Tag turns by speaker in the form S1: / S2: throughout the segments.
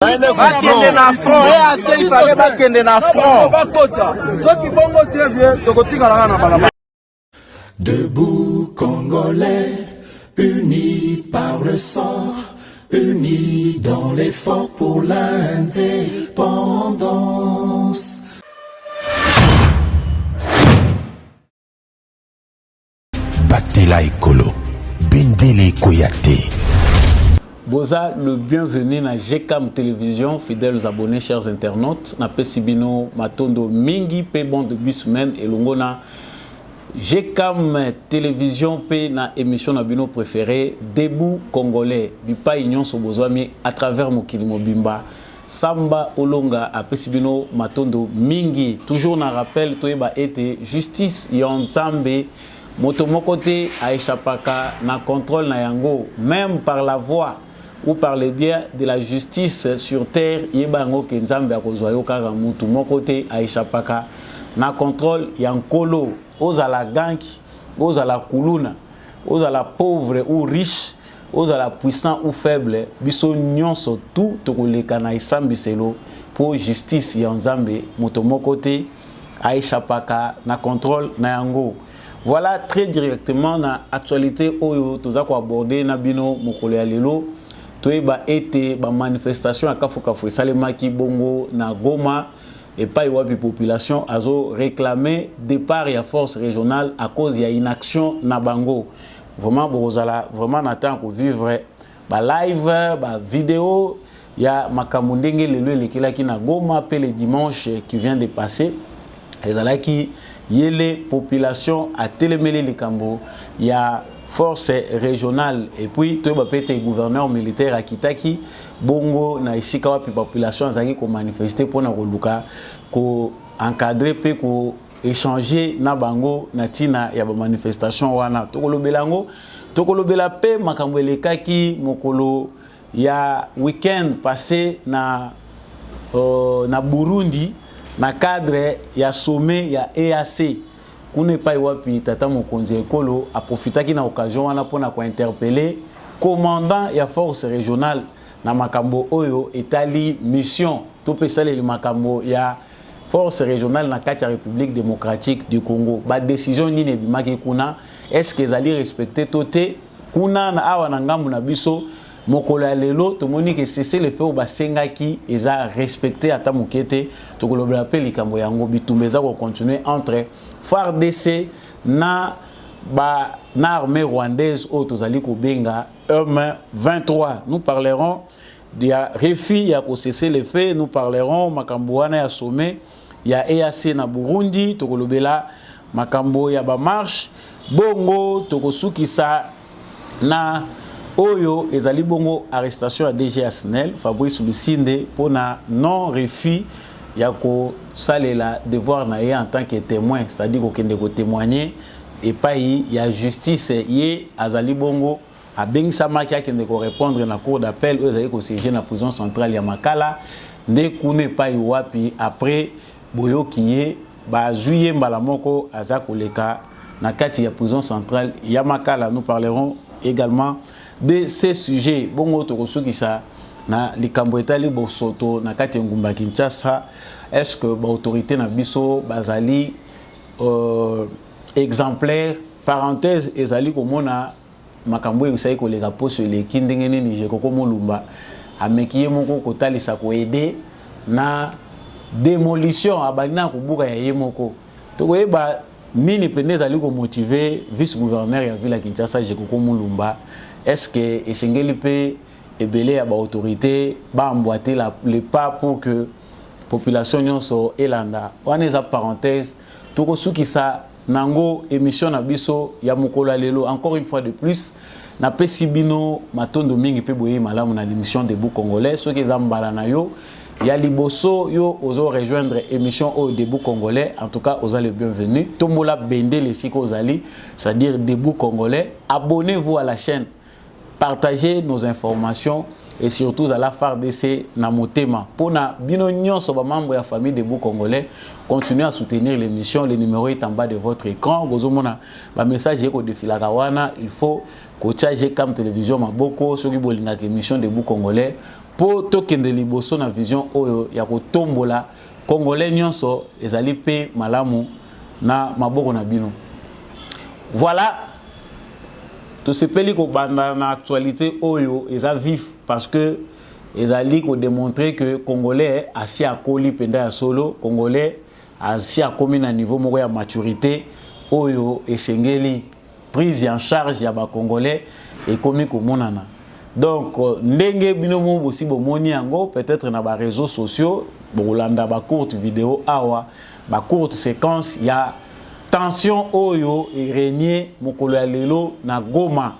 S1: Bakende na front, et assez il fallait bakende na front.
S2: Debout Congolais, unis par le sang, unis dans l'effort pour l'indépendance. Batela Ekolo, Bendele Koyate.
S3: Boza, le bienvenu na GCAM Télévision, fidèles abonnés, chers internautes. Na Pesibino Matondo Mingi, pe bon début semaine, et longona GCAM Télévision, pe na émission na bino préféré, Debout Congolais, Bipa Union Sobozwami, à travers Mokilimo Bimba, Samba Olonga, à Pesibino Matondo Mingi. Toujours na rappel, Toeba été justice, Yonzambe, Motomokote, Aïchapaka, na contrôle na yango, même par la voix ou par le biais de la justice sur terre, Yebango Kenzambe Akozwayo Karamutu, mon côté Aïchapaka, na contrôle Yankolo, aux à la gang, aux à la kuluna, aux à la pauvre ou riche, aux à la puissant ou faible, biso nyonso tout, tokoleka na isambiselo, pour justice Yanzambe, mon côté Aïchapaka, na contrôle na yango. Voilà très directement na actualité oyo tozako aborder na bino mokolo ya lelo. Toyeba été ba manifestation à Kafukafu Salemaki Bongo na Goma et pas wapi population azo réclamer départ ya force régionale à cause ya inaction na bango. Vraiment bozala vraiment n'attend ko vivre ba live ba vidéo ya makamundenge lelo lekelaki na Goma pe le dimanche qui vient de passer. Ezalaki yele population à télémélé les cambo ya force régionale et puis tout le gouverneur militaire à Kitaki bongo na ici kawa population zaki ko manifester pour na koluka ko encadrer pe ko échanger na bango na tina ya ba manifestation wana tokolobelango tokolobela pe makambo elekaki mokolo ya week-end passé na Burundi na cadre ya sommet ya EAC kune pa wapi tata mokonzi ekolo a profitaki na occasion wana pona ko interpeller commandant ya force régionale na makambo oyo etali mission to pesale le makambo ya force régionale na kati ya République démocratique du Congo ba décision nini bimaki kuna est-ce que ezali respecter toté kuna na awa na ngambu na biso mokolo ya lelo tomoni que cesser le fait au basenga qui eza respecté ata mokete tokolobela pe likambo yango bitumbeza ko continuer entre FARDC na armée rwandaise au tozali ko benga M23. Nous parlerons de refus ya ko cesser le fait, nous parlerons makambo wana ya sommet ya EAC na Burundi tokolobela makambo ya ba marche bongo tokosukisa na Oyo ezali bongo arrestation à DG Asnel Fabrice Lucinde pour na non refus yako salela devoir na en tant que témoin, c'est-à-dire qu'on kende ko témoigner et pas y a justice yé azali bongo a bengi samaki kende ko répondre na cour d'appel ezali ko siéger na prison centrale ya Makala ne kune pas wapi après boyo kiye ba juillet mbala moko azako leka na kati ya prison centrale ya Makala. Nous parlerons également de ces sujets bongo tokosuki sa na likambo etali bosoto na kati ngumba Kinshasa. Est-ce que ba autorité na biso bazali exemplaire parenthèse ezali komona makambo esai ko leka poso le kindenge ni je koko molumba amekiye moko kotalisa ko aider na démolition abana kubuka ya yemoko tokoyeba nini pende ezali ko motiver vice-gouverneur ya ville ya Kinshasa je koko molumba. Est-ce que esengeli pe ebele ya ba autorité ba emboîter les pas pour que population nyonso elanda wana eza parenthèse tokosuki sa nango émission na biso ya mokolo lelo encore une fois de plus na pesibino matondo mingi pe boye malamu na l'émission Debout Congolais ceux qui zambala na yo ya liboso yo ozo rejoindre émission au Debout Congolais en tout cas oza le bienvenu tombola bende les siko ozali c'est-à-dire Debout Congolais. Abonnez-vous à la chaîne, partagez nos informations et surtout à la FARDC na motema pona bino nyonso ba membre ya famille Debout Congolais. Continuez à soutenir l'émission, le numéro est en bas de votre écran. Bozomona ba message yeko defilaka wana, il faut ko charger comme télévision maboko soki bolinga émission Debout Congolais po tokende liboso na vision oyo ya kotombola congolais nyonso ezali pe malamu na maboko na bino. Voilà, tout ce pays ko banda na actualité oyo eza vif parce que ezali ko démontrer que congolais asi akoli penda ya solo, congolais asi akomi na niveau moko ya maturité oyo esengeli prise en charge ya ba congolais et komi komonana. Donc ndenge binomo bosi bomoni yango peut-être na ba réseaux sociaux bolanda ba courte vidéo awa ba courte séquence ya tension oyo et régner mokolo ya lelo na Goma.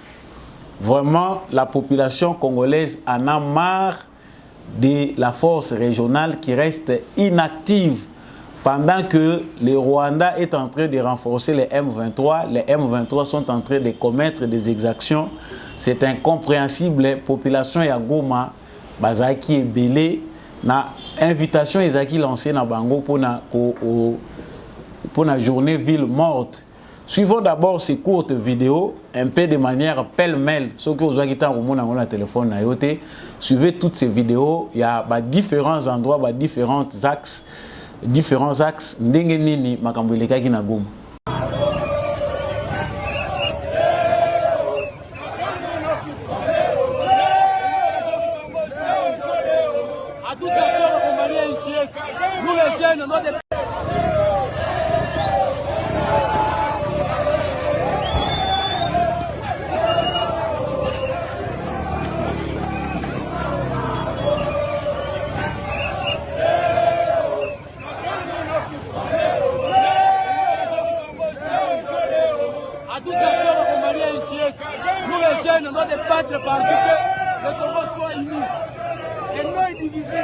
S3: Vraiment la population congolaise en a marre de la force régionale qui reste inactive pendant que le Rwanda est en train de renforcer les M23. Les M23 sont en train de commettre des exactions. C'est incompréhensible. La population ya Goma, bazaki est belé. Na invitation ezaki lancée na bango pour la journée ville morte. Suivons d'abord ces courtes vidéos, un peu de manière pêle-mêle. Ce que vous avez dit dans le téléphone, suivez toutes ces vidéos. Il y a différents endroits, différents axes. Ndenge nini makambo elekaki na Goma.
S4: Nous les jeunes, on doit débattre parce que le Congo soit uni et non divisé.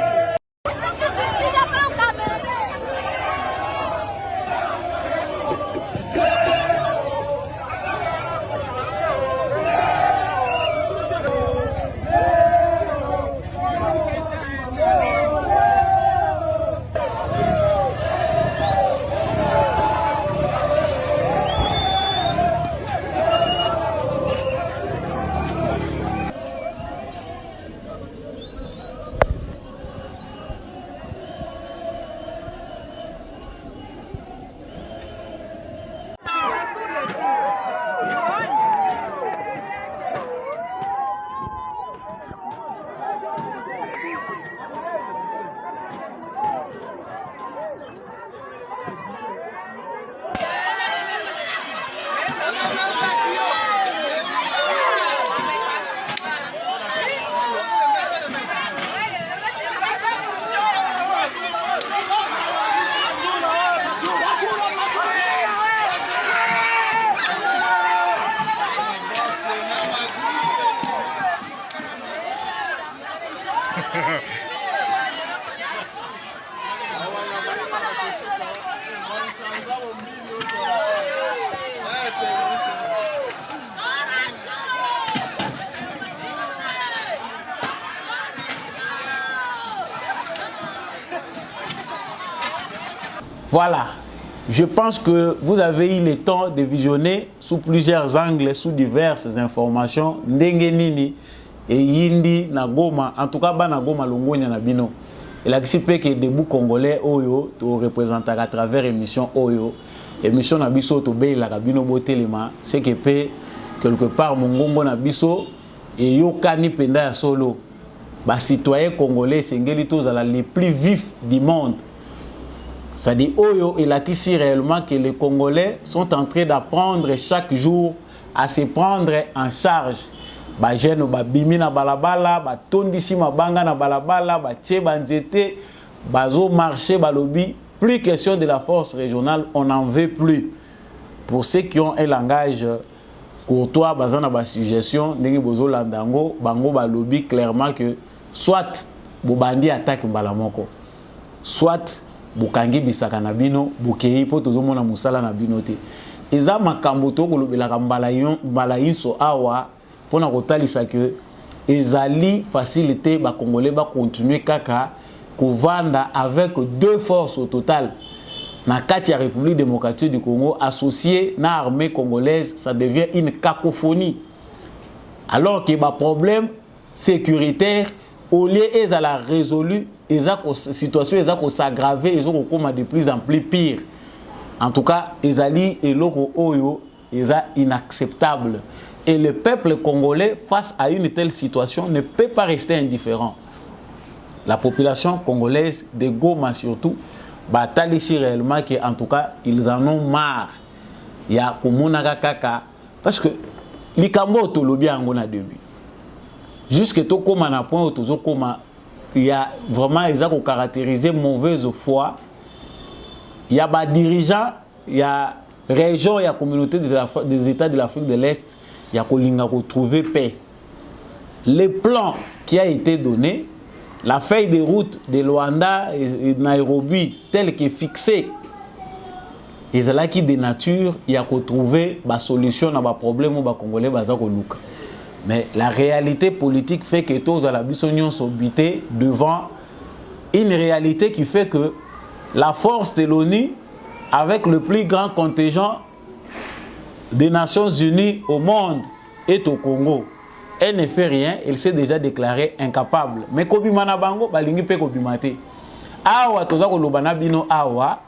S3: Voilà, je pense que vous avez eu le temps de visionner sous plusieurs angles, sous diverses informations, ndenge nini et yindi na Goma, en tout cas na Goma longonya na bino. Et là qui peut que debout congolais oyo to représenter à travers émission oyo, émission na biso to be la bino botelema, c'est que peut quelque part mongongo na biso et yo kani penda ya solo. Ba citoyens congolais sengeli tozala les plus vifs du monde. Ça dit Oyo et là ici réellement que les Congolais sont en train d'apprendre chaque jour à se prendre en charge. Ba jeune ba bimi na balabala, ba tondisi mabanga na balabala, ba tche banzete, bazo marché balobi, plus question de la force régionale, on n'en veut plus. Pour ceux qui ont un langage courtois, bazana ba suggestion, ndenge bozo landango, bango balobi clairement que soit bobandi attaque balamoko, soit bukangi bisaka na bino bukei po tozomona musala na bino te eza makambo to kolobelaka mbala yinso awa pona kotalisa que ezali facilité ba congolais ba continuer kaka kovanda avec deux forces au total na kati ya République démocratique du Congo associé na armée congolaise, ça devient une cacophonie alors que ba problème sécuritaire au lieu ils ont la résolu, la situation ils s'aggraver, ils ont de plus en plus pire. En tout cas, ils allaient et l'oko oyo, ils sont inacceptables. Et le peuple congolais, face à une telle situation, ne peut pas rester indifférent. La population congolaise, de Goma surtout, bataille ici réellement qu'en tout cas, ils en ont marre. Il y a Komunaka Kaka, parce que les Kambo Tolobi en a début. Jusque tout comme un point il y a vraiment ils ont caractérisé mauvaise foi. Il y a des dirigeants, il y a régions, il y a communauté des États de l'Afrique de l'Est, il y a Kolinga pour trouver paix. Le plan qui a été donné, la feuille de route de Luanda et Nairobi, telle qu'est fixée, et c'est là qui de nature, il y a qu'on trouver la solution à des problèmes aux Congolais. Mais la réalité politique fait que tous à la Bissonion sont butés devant une réalité qui fait que la force de l'ONU, avec le plus grand contingent des Nations Unies au monde, est au Congo. Elle ne fait rien, elle s'est déjà déclarée incapable. Mais Kobimana Bango, balingi pe Kobimate. Awa toza ko lobana bino awa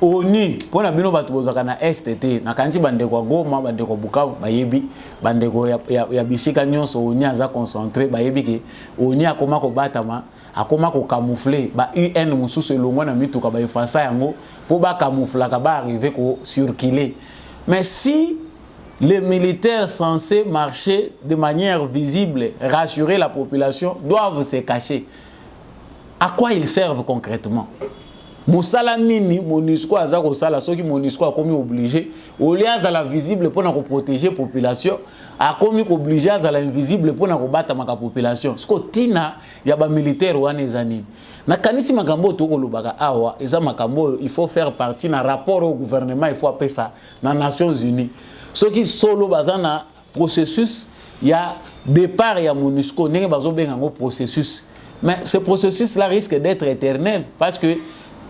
S3: ONU pour na bino batu bozaka na STT na kanti bandeko Goma bandeko Bukavu bayebi bandeko ya bisika nyonso ONU aza concentré bayebi ke ONU akoma ko batama akoma ko camoufler ba UN mususu elongwa na mituka ba efasa yango pour ba camoufler ka ba arriver ko circuler. Mais si les militaires censés marcher de manière visible, rassurer la population, doivent se cacher. À quoi ils servent concrètement? Moussala nini, MONUSCO a zako sala, ceux qui MONUSCO a commis obligé, au lieu de la visible pour nous protéger la population, a commis obligé à la invisible pour nous battre la population. Ce que tina, il y a des militaires ou des années. Na kanisi makambo toko lubaka awa, eza makambo il faut faire partie d'un rapport au gouvernement, il faut appeler ça dans les Nations Unies. Ceux qui solo bazana processus, il y a départ il y a MONUSCO, n'est pas un processus. Mais ce processus-là risque d'être éternel parce que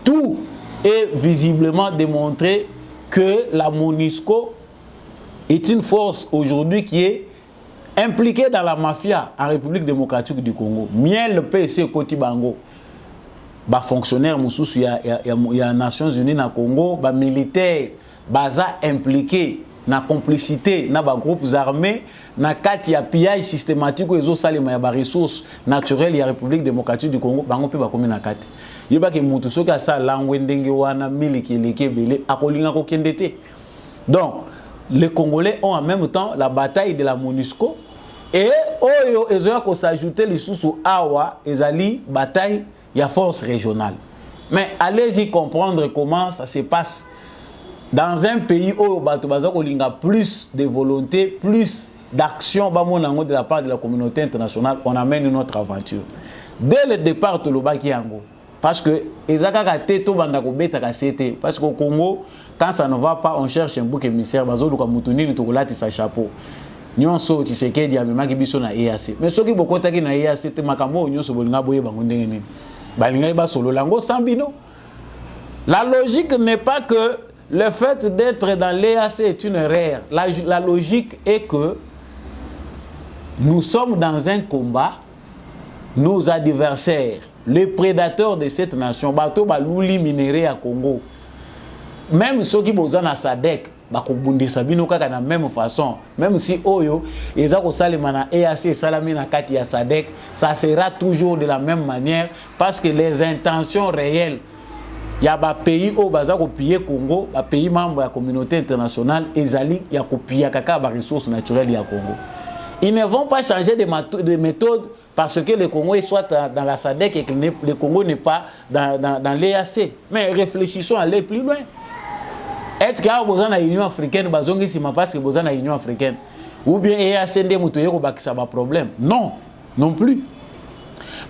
S3: tout est visiblement démontré que la MONUSCO est une force aujourd'hui qui est impliquée dans la mafia en République démocratique du Congo. Miel le PC Koti Bango. Ba fonctionnaire il y a Nations Unies na Congo, ba militaire baza impliqué na complicité na ba groupes armés na kati ya pillage systématique ezo salima ya ba ressources naturelles ya République démocratique du Congo bango pe ba komi na kati yeba ke mutu soki asa langwe ndenge wana miliki leke belé akolinga ko kendete. Donc les Congolais ont en même temps la bataille de la MONUSCO et oyo ezo ko s'ajouter les sous awa ezali bataille ya force régionale. Mais allez-y comprendre comment ça se passe. Dans un pays où il y a plus de volonté, plus d'action de la part de la communauté internationale, on amène une autre aventure. Dès le départ, parce que parce qu'au Congo, quand ça ne va pas, on cherche un bouc émissaire, sa chapeau. Nyon so Tshisekedi amemaki biso na EAC. Mais soki bokotaki na EAC te makambo nyonso bolinga boye bango ndenge nini. Balinga ba solo lango sambino. La logique n'est pas que le fait d'être dans l'EAC est une erreur. La logique est que nous sommes dans un combat, nos adversaires, les prédateurs de cette nation, bato baluli minéré à Congo. Même ceux qui sont dans SADC, bakobundisa bino kaka na même façon, même si oyo ezako salima na EAC salami na kati ya SADC, ça sera toujours de la même manière parce que les intentions réelles il y a des pays où ils ont copié Congo, des pays membres de la communauté internationale, ils ont copié les ressources naturelles du Congo. Ils ne vont pas changer de méthode parce que le Congo soit dans la SADC et que le Congo n'est pas dans l'EAC. Mais réfléchissons à aller plus loin. Est-ce qu'il y a besoin de l'Union africaine parce qu'il y a besoin de l'Union africaine? Ou bien l'EAC a un problème? Non, non plus.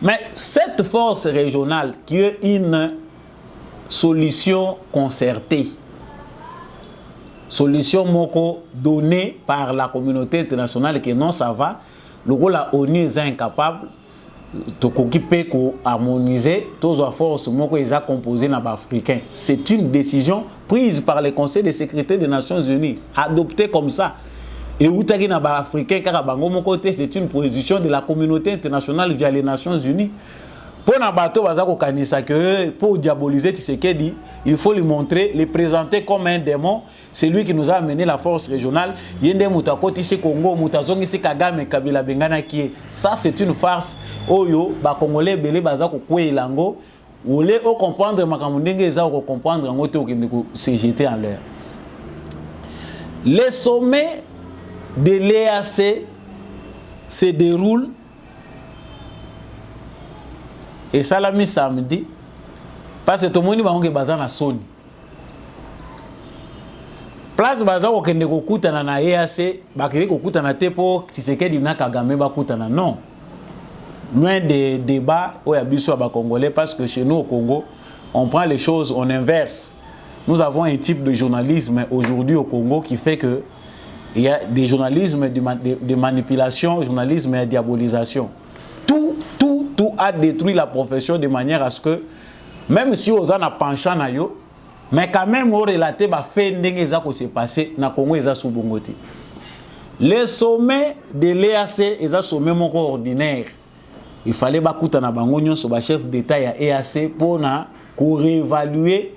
S3: Mais cette force régionale qui est une solution concertée, solution moko donnée par la communauté internationale que non ça va, le rôle la ONU est incapable de s'occuper de harmoniser tous les forces moko est composées dans l'Africain. C'est une décision prise par le Conseil de sécurité des Nations Unies, adoptée comme ça. Et outaki na ba africain kaka bango mon côté, c'est une position de la communauté internationale via les Nations Unies. Pour na bateau bazako kanisa que pour diaboliser Tshisekedi, il faut lui montrer, le présenter comme un démon, c'est lui qui nous a amené la force régionale. Yende mutakoti ici Congo, mutazongi ici Kagame Kabila Bengana qui ça c'est une farce. Oyo ba congolais belé bazako kwelango, ou les au comprendre makamundenge ezako comprendre ngote okendeko se jeter en l'air. Les sommets de l'EAC se déroulent et ça l'a mis samedi parce que tout le monde va bazar na Sony. Place bazar au kende kokutana na EAC, bakiri kokutana tepo Tshisekedi na Kagame bakutana non. Loin des débats où il y a biso à Congolais parce que chez nous au Congo, on prend les choses en inverse. Nous avons un type de journalisme aujourd'hui au Congo qui fait que il y a des journalismes de manipulation, journalisme et diabolisation. Tout a détruit la profession de manière à ce que, même si on a penchant na yo, mais quand même on relaté ba fait ndenge ça s'est passé na Congo eza sous bongote. Le sommet de l'EAC eza sommet mon ordinaire. Il fallait bakuta na bango nyonso ba chef d'état ya EAC pour na ko réévaluer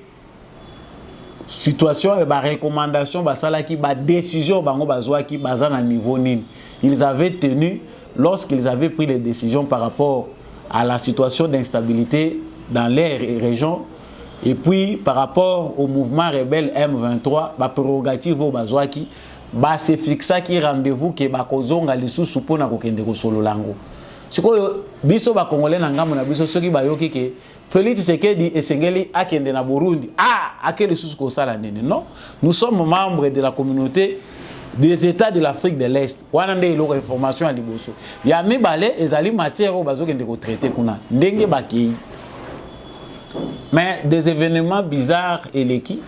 S3: situation et ba recommandation ba sala ki ba décision bango bazwa ki baza na niveau nini. Ils avaient tenu lorsqu'ils avaient pris les décisions par rapport à la situation d'instabilité dans les régions et puis par rapport au mouvement rebelle M23, ba prérogative au bazwaki, ba se fixa ki rendez-vous ke ba kozonga lisusu pona kokende ko solo lango. Sikoyo biso ba congolais na ngambo na biso soki ba yoki ke Félix Tshisekedi esengeli akende na Burundi. Akele lisusu ko sala nene. Non, nous sommes membres de la communauté des États de l'Afrique de l'Est. Wana nde iloko information à liboso. Ya mibale ezali matière o bazokende ko traiter kuna. Ndenge baki. Mais des événements bizarres et leki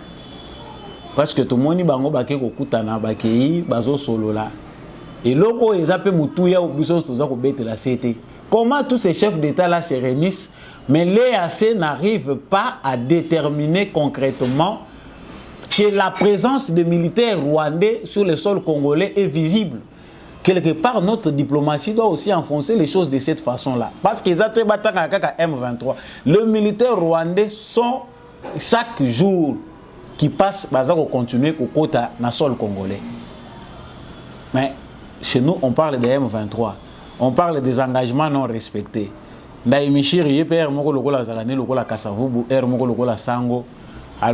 S3: parce que tout le monde bango baki ko kutana baki bazo solo là. Et loko ezape mutuya obiso toza ko bete la CT. Comment tous ces chefs d'État là se réunissent mais l'EAC n'arrive pas à déterminer concrètement que la présence des militaires rwandais sur le sol congolais est visible. Quelque part, notre diplomatie doit aussi enfoncer les choses de cette façon-là. Parce qu'ils ont été battus à M23. Les militaires rwandais sont, chaque jour qui passe, ils continuer au côté dans le sol congolais. Mais chez nous, on parle de M23. On parle des engagements non respectés.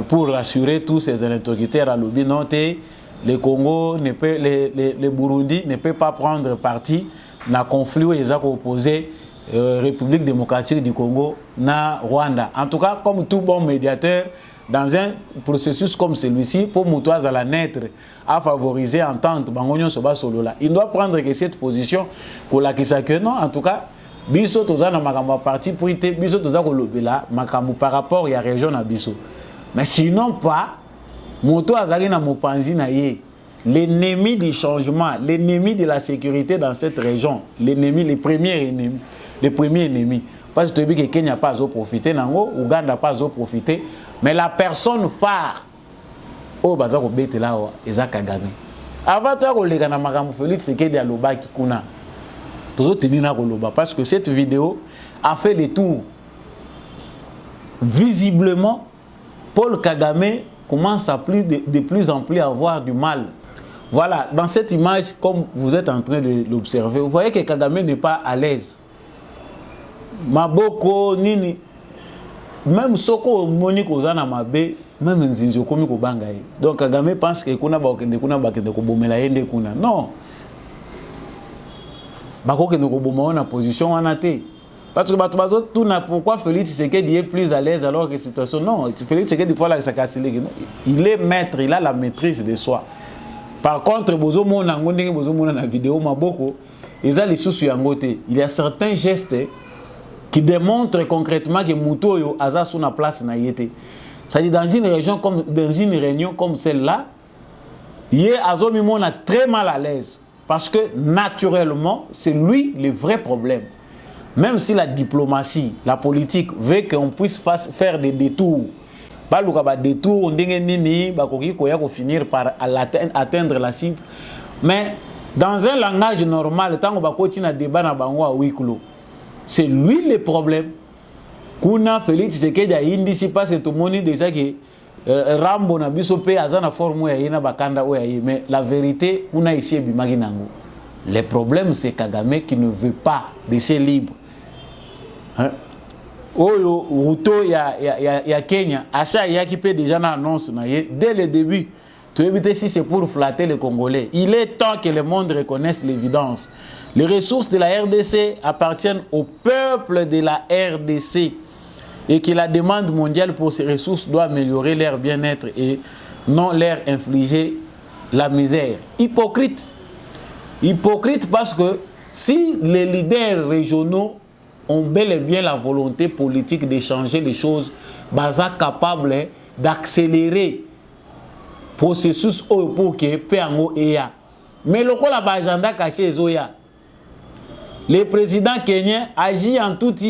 S3: Pour rassurer tous ces interlocuteurs à l'oubli noté, le Congo, le Burundi ne peut pas prendre parti dans le conflit où ils ont opposé République démocratique du Congo na Rwanda. En tout cas, comme tout bon médiateur, dans un processus comme celui-ci, pour Moutoise à la naître, à favoriser entente, il doit prendre que cette position pour la que non, en tout cas, biso toza na makambo parti pour ite biso toza ko lobela makambo par rapport à la région na biso. Mais sinon pas, moto azali na mopanzi na ye, l'ennemi du changement, l'ennemi de la sécurité dans cette région, l'ennemi, le premier ennemi. Parce que tu dis que Kenya n'a pas à profiter, Ouganda n'a pas à profiter, mais la personne phare, oh bazako bete là, Eza Kagame. Avant toi ko lega na makambo Félix Tshisekedi aloba kikuna. Tozo tenina ko loba parce que cette vidéo a fait le tour. Visiblement, Paul Kagame commence à de plus en plus à avoir du mal. Voilà, dans cette image, comme vous êtes en train de l'observer, vous voyez que Kagame n'est pas à l'aise. Maboko, Nini, même Soko, Monique, Ozana Mabe, même Nzinzo, Komi Kobangaye. Donc Kagame pense que Kuna Bakende Kobomela Yende Kuna. Non. Bako Kende Koboma na position en athée. Parce que tout n'a pourquoi Félix Tshisekedi est plus à l'aise alors que la situation. Non, Félix Tshisekedi fois là il est maître, il a la maîtrise de soi. Par contre, bozo mona ngondenge bozo mona na vidéo maboko, il y a certains gestes qui démontrent concrètement que Mutoyo aza sous la place na yete. C'est-à-dire dans une réunion comme celle-là, il est azomi mona très mal à l'aise parce que naturellement, c'est lui le vrai problème. Même si la diplomatie, la politique veut qu'on puisse faire des détours, on finir par atteindre la cible. Mais Dans un langage normal, tant qu'on va continuer à débattre à huis clos, c'est lui le problème. Kuna Félix Tshisekedi a indi pas tout le monde déjà que Rambo na biso pe azana forme ya ina bakanda o ya mais la vérité kuna ici bimagi nango. Le problème c'est Kagame qui ne veut pas laisser libre. Hein? Oyo Ruto ya Kenya acha yaki pe déjà na annonce na ye dès le début. Tu éviter si c'est pour flatter les Congolais. Il est temps que le monde reconnaisse l'évidence. Les ressources de la RDC appartiennent au peuple de la RDC et que la demande mondiale pour ces ressources doit améliorer leur bien-être et non leur infliger la misère. Hypocrite. Hypocrite parce que si les leaders régionaux ont bel et bien la volonté politique d'échanger les choses, ils sont capables d'accélérer le processus pour que Péango ait. Mais le agenda caché Zoya. Le président kenyan agit en tout temps.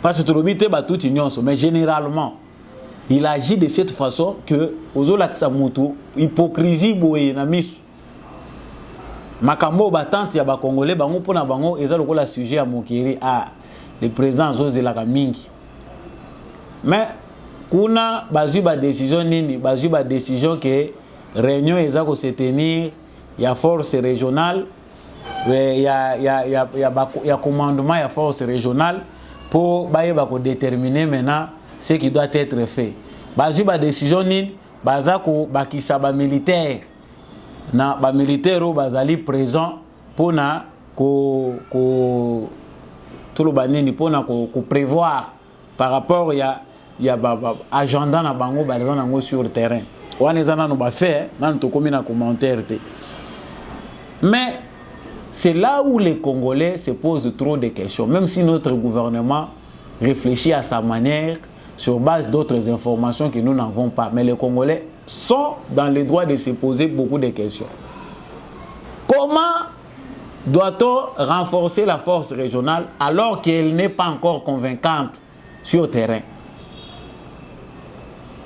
S3: Parce que tout le monde mais généralement, il agit de cette façon que hypocrisie boye na misu. Makambo batante ya ba Congolais bango pona bango eza lokola sujet à mokiri le président José Lakamingi. Mais kuna bazui ba décision nini bazui ba décision que réunion eza ko se tenir ya force régionale ya commandement ya force régionale pour déterminer maintenant ce qui doit être fait. Bazui ba décision nini bazako bakisa ba militaire na ba militaire o bazali présent pour na ko tout le banini pour na ko prévoir par rapport ya agenda na bango bazana nango sur le terrain. Wana ezana no ba fait nan to komi na commentaire te. Mais c'est là où les Congolais se posent trop de questions. Même si notre gouvernement réfléchit à sa manière sur base d'autres informations que nous n'avons pas. Mais les Congolais sont dans le droit de se poser beaucoup de questions. Comment doit-on renforcer la force régionale alors qu'elle n'est pas encore convaincante sur le terrain?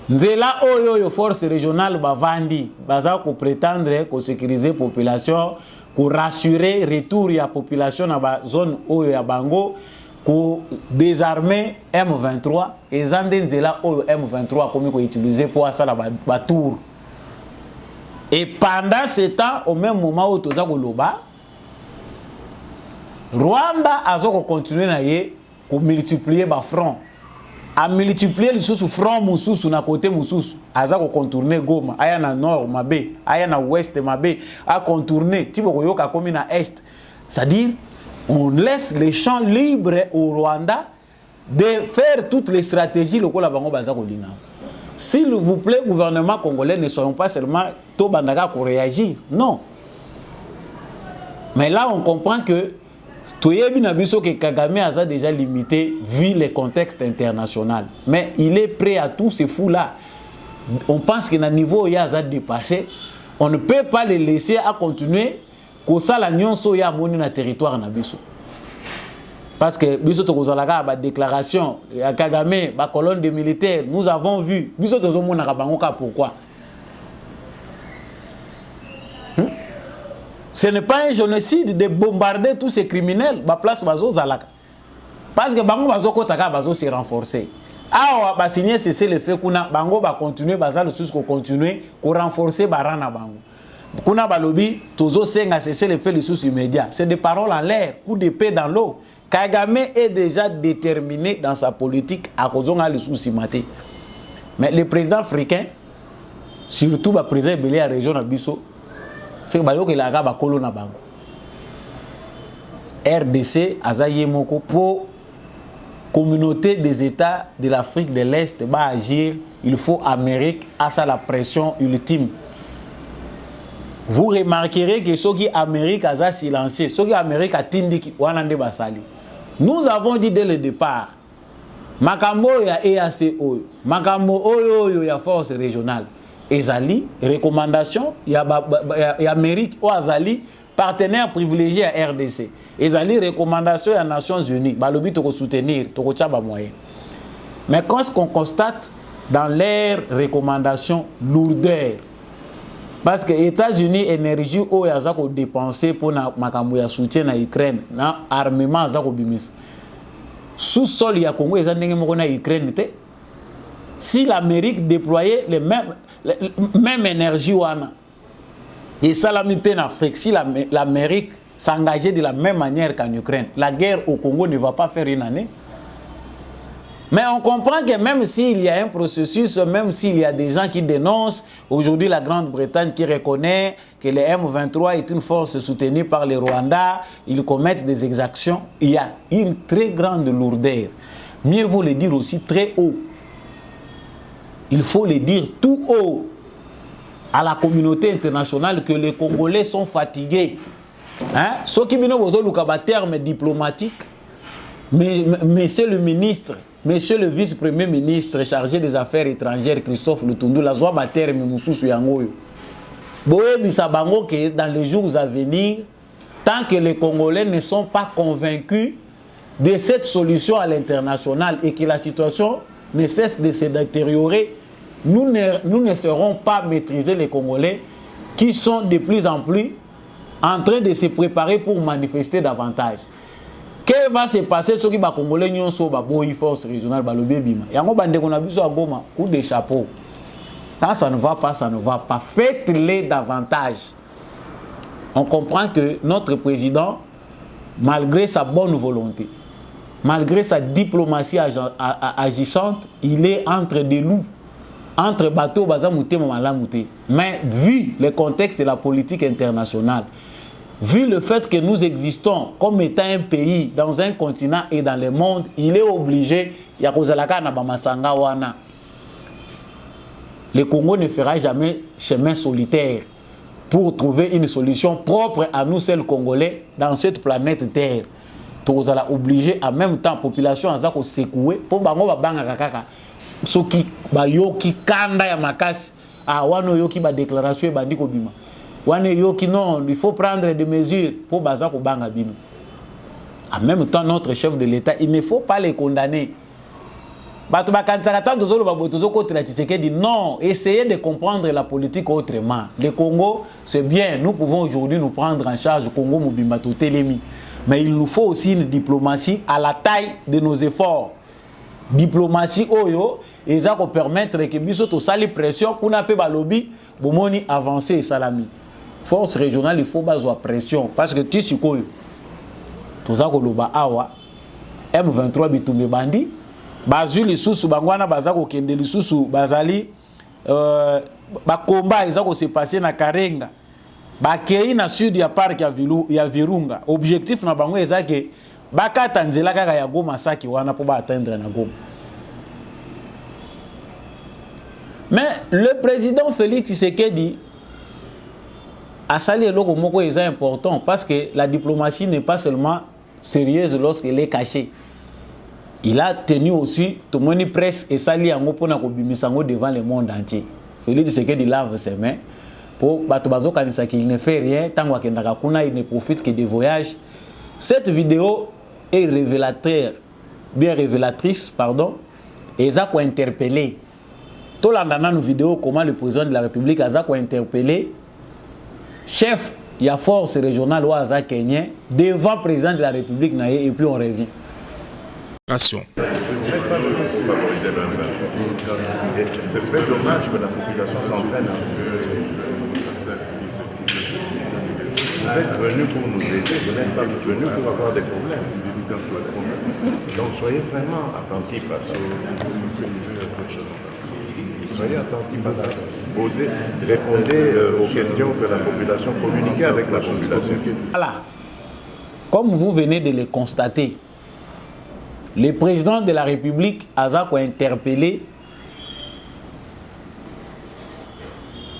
S3: Nzela oyo force régionale bavandi baza ko prétendre ko sécuriser population, ko rassurer retour ya population na ba zone oyo ya bango, ko désarmer M23 et zande nzela oyo M23 comme ko utiliser pour asala ba tour. Et pendant ce temps au même moment où toza ko loba Rwanda azo continuer na ye ko multiplier ba front. A multiplier les sous front mususu na côté mususu aza ko contourner Goma aya na nord mabe aya na ouest mabe a contourner tipo koyoka komi na est, c'est-à-dire on laisse les champs libres au Rwanda de faire toutes les stratégies lokola bango baza ko linga. S'il vous plaît, gouvernement congolais, ne soyons pas seulement to bandaka ko réagir, non. Mais là on comprend que que Kagame a déjà limité vu le contexte international. Mais il est prêt à tous ces fous-là. On pense que le niveau il a dépassé. On ne peut pas les laisser à continuer que ça la nion soya moni na territoire na biso. Parce que biso to kozalaka ba déclaration ya Kagame ba colonne de militaires, nous avons vu biso to zo mona ka bangoka pourquoi? Ce n'est pas un génocide de bombarder tous ces criminels ba place bazo zalaka. Parce que bango bazo kotaka bazo se renforcer. Awa ba signer cesser le fait kuna bango ba continuer bazalo jusqu'au continuer ko renforcer barana bango. Kuna balobi tozo senga cesser le fait les sous immédiats. C'est des paroles en l'air, coup d'épée dans l'eau. Kagame est déjà déterminé dans sa politique à kozonga les sous immaté. Mais le président africain surtout le président belé à région na biso c'est que la gaba kolona bango. RDC azaye moko pour communauté des États de l'Afrique de l'Est va agir, il faut Amérique à ça la pression ultime. Vous remarquerez que ceux qui Amérique a silencieux, ceux qui Amérique a tindiki wanande basali. Nous avons dit dès le départ makambo ya EACO, makambo oyo ya force régionale. Ezali, recommandation, il y a Amérique ou Azali, partenaire privilégié à RDC. Ezali, recommandation à Nations Unies. Balobi toko soutenir, toko tchaba moyen. Mais quand on constate dans leurs recommandations lourdeur, Parce que les États-Unis énergie o ya za ko dépenser pour na makambo ya soutien na Ukraine na armement za ko bimis sous-sol ya Congo eza ndenge moko na Ukraine te. Si l'Amérique déployait les même énergie wana et ça l'a mis en Afrique, si l'Amérique s'engageait de la même manière qu'en Ukraine, la guerre au Congo ne va pas faire une année. Mais on comprend que même s'il y a un processus, même s'il y a des gens qui dénoncent, aujourd'hui la Grande-Bretagne qui reconnaît que le M23 est une force soutenue par les Rwandais, ils commettent des exactions, il y a une très grande lourdeur. Mieux vaut le dire aussi très haut. Il faut le dire tout haut à la communauté internationale que les Congolais sont fatigués. Hein? Ce qui vient au terme diplomatique, monsieur le ministre, monsieur le vice-premier ministre chargé des affaires étrangères, Christophe Lutundu, la joie terme Moussou Yangoyo. Boye Bisabango que dans les jours à venir, tant que les Congolais ne sont pas convaincus de cette solution à l'international et que la situation ne cesse de se détériorer, nous ne serons pas maîtriser les Congolais qui sont de plus en plus en train de se préparer pour manifester davantage. Qu'est-ce qui va se passer sur les Congolais qui ont une force régionale? Il y a un coup de chapeau. Quand ça ne va pas, ça ne va pas. Faites-les davantage. On comprend que notre président, malgré sa bonne volonté, malgré sa diplomatie agissante, il est entre des loups, entre bateaux, mais vu le contexte de la politique internationale, vu le fait que nous existons comme étant un pays dans un continent et dans le monde, il est obligé, le Congo ne fera jamais chemin solitaire pour trouver une solution propre à nous seuls Congolais dans cette planète Terre. Nous allons obliger en même temps la population à se secouer pour que ceux qui yoki kanda ya makasi wano yoki ba déclaration bandi ko bima wane yoki non, il faut prendre des mesures pour baza ko banga bino. En même temps notre chef de l'État, il ne faut pas les condamner. Bato ba kansaka tanto zolo ba botozo ko tratiseke dit non, essayez de comprendre la politique autrement. Le Congo, c'est bien, nous pouvons aujourd'hui nous prendre en charge Congo Mobimba Totelemi, mais il nous faut aussi une diplomatie à la taille de nos efforts. Diplomatie oyo et ça ko permettre que biso to sali pression kuna pe ba lobby bomoni avancer et salami force régionale il faut bazo pression parce que tu sikoyo to za ko loba awa M23 bitumbe bandi bazu lisusu bangwana baza ko kende lisusu bazali ba combat ils ko se passer na Karenga ba kei na sud ya parc ya Virunga objectif na bango ezake bakata nzela kaka ya Goma saki wana po ba atteindre na Goma. Mais le président Félix Tshisekedi a sali eloko moko est important parce que la diplomatie n'est pas seulement sérieuse lorsqu'elle est cachée. Il a tenu aussi tout le monde presse et sali yango pona ko bimisango devant le monde entier. Félix Tshisekedi lave ses mains pour bato bazo kanisa qu'il ne fait rien tant wakendaka kuna il ne profite que des voyages. Cette vidéo est révélatrice, pardon, et ça a interpellé. Tout le monde a une vidéo comment le président de la République a interpellé chef de la force régionale ou Aza Kenyan devant le président de la République et puis on revient.
S5: C'est très dommage que la population s'entraîne. Vous êtes venus pour nous aider, vous n'êtes pas venus pour avoir des problèmes. Donc soyez vraiment attentifs à ça. Soyez attentifs à ça. Posez, répondez aux questions que la population, communiquez avec la population.
S3: Voilà. Comme vous venez de le constater, le président de la République a interpellé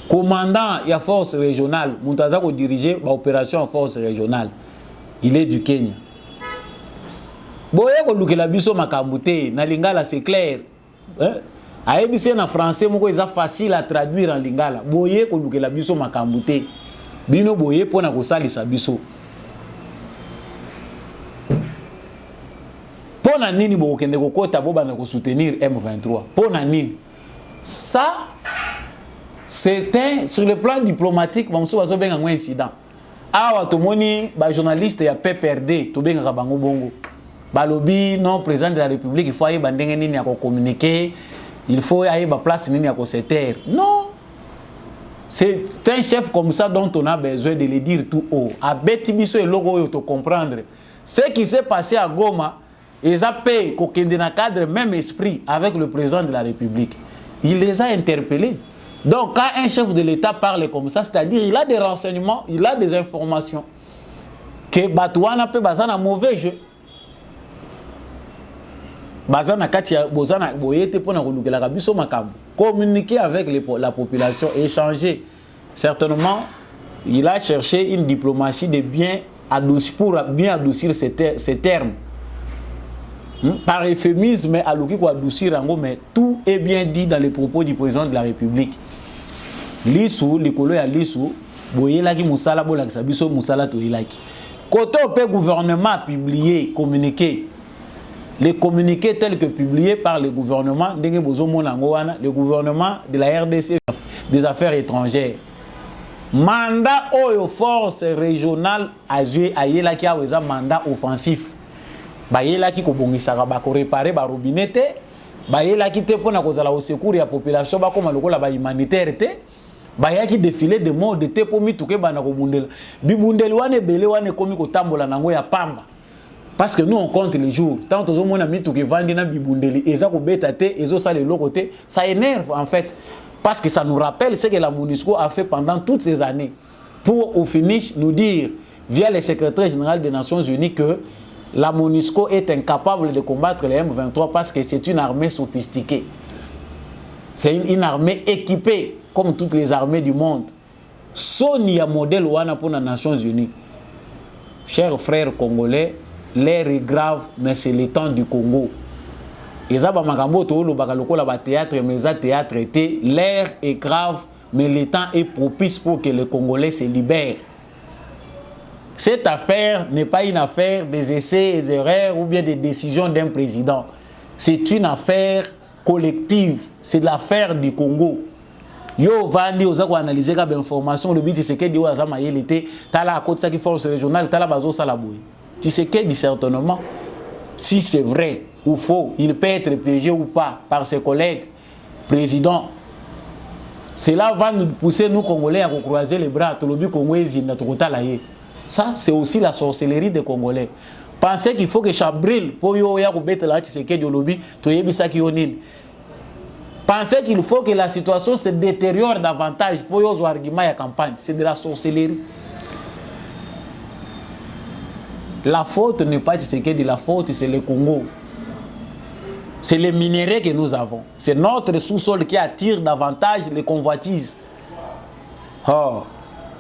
S3: commandant de la force régionale, Moutazako dirigeait l'opération en force régionale. Il est du Kenya. Boye ko lukela biso makambute na lingala c'est clair. Aebisi na français moko eza facile à traduire en lingala. Boye ko lukela biso makambute. Bino boye pona ko salisa biso. Pona nini bo kende ko kota bo bana ko soutenir M23. Pona nini? Ça C'était sur le plan diplomatique, il y a un incident. Ah, tout le monde, les journalistes, il y a PPRD, tout le monde, balobi non président de la République, il faut aller communiquer, il faut aller à la place pour se taire. Non, c'est un chef comme ça dont on a besoin de le dire tout haut. À Betibiso et logo te comprendre. Ce qui s'est passé à Goma, ils ont payé qu'aucun de cadre même esprit avec le président de la République. Il les a interpellés. Donc quand un chef de l'État parle comme ça, c'est-à-dire il a des renseignements, il a des informations que Batouana peut baser un mauvais jeu. Communiquer avec la population, échanger. Certainement, il a cherché une diplomatie de bien adoucir, pour bien adoucir ces termes. Par euphémisme, mais tout est bien dit dans les propos du président de la République. Lissou, l'écolo ya Lissou, boyelaki musala bolakisa biso musala toyelaki. Côté au gouvernement a publié, communiqué. Les communiqués tels que publiés par le gouvernement, le gouvernement de la RDC des affaires étrangères. Mandat aux forces régionales a joué à Yelaki a un mandat offensif. Bayelaki ko bongisaka ba ko réparer ba robinete, bayelaki te pona ko zala au secours ya population ba ko maloko la ba humanitaire te. Bayaki défilé de mort de te pomi tuke bana ko bundela. Bibundeli wane bele wane komi ko tambola nango ya pamba. Parce que nous on compte les jours. Tant que on a mis tout qui vandi na bibundeli, eza ko betate, ezo ça le côté, ça énerve en fait. Parce que ça nous rappelle ce que la MONUSCO a fait pendant toutes ces années. Pour au finish nous dire, via le secrétaire général des Nations Unies, que la MONUSCO est incapable de combattre les M23 parce que c'est une armée sophistiquée. C'est une armée équipée, comme toutes les armées du monde. Sonia modèle wana pour les Nations Unies. Chers frères congolais, l'air est grave, mais c'est le temps du Congo. L'air est grave, mais le temps est propice pour que les Congolais se libèrent. Cette affaire n'est pas une affaire des essais et des erreurs ou bien des décisions d'un président. C'est une affaire collective. C'est l'affaire du Congo. Yo vandi ozako analyser comme information le but c'est que Dio azama yelete tala à côté ça qui force régionale tala bazo salaboui. Tu sais que dit certainement si c'est vrai ou faux, il peut être piégé ou pas par ses collègues présidents. Cela va nous pousser nous Congolais à croiser les bras tout le but congolais na tokotala ye. Ça, c'est aussi la sorcellerie des Congolais. Pensez qu'il faut que Chabril, pour yo ya kubete la tseke de lobby, to yebisa ki yonin. Pensez qu'il faut que la situation se détériore davantage pour yo zo argument ya campagne. C'est de la sorcellerie. La faute n'est pas Tshisekedi, la faute c'est le Congo. C'est les minéraux que nous avons. C'est notre sous-sol qui attire davantage les convoitises. Oh,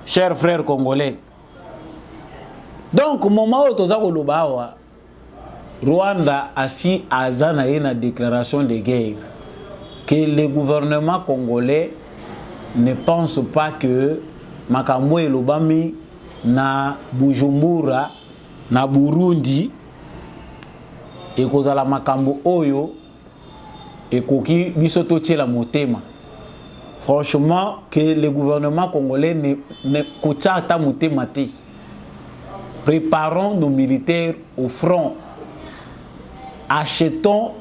S3: chers frères congolais. Donc, au moment où tu as Rwanda a si azana une déclaration de guerre que le gouvernement congolais ne pense pas que Makambo et Lobami na Bujumbura na Burundi et kozala Makambo oyo et koki bisoto la motema. Franchement, que le gouvernement congolais ne kocha ta motema te. Préparons nos militaires au front. Achetons,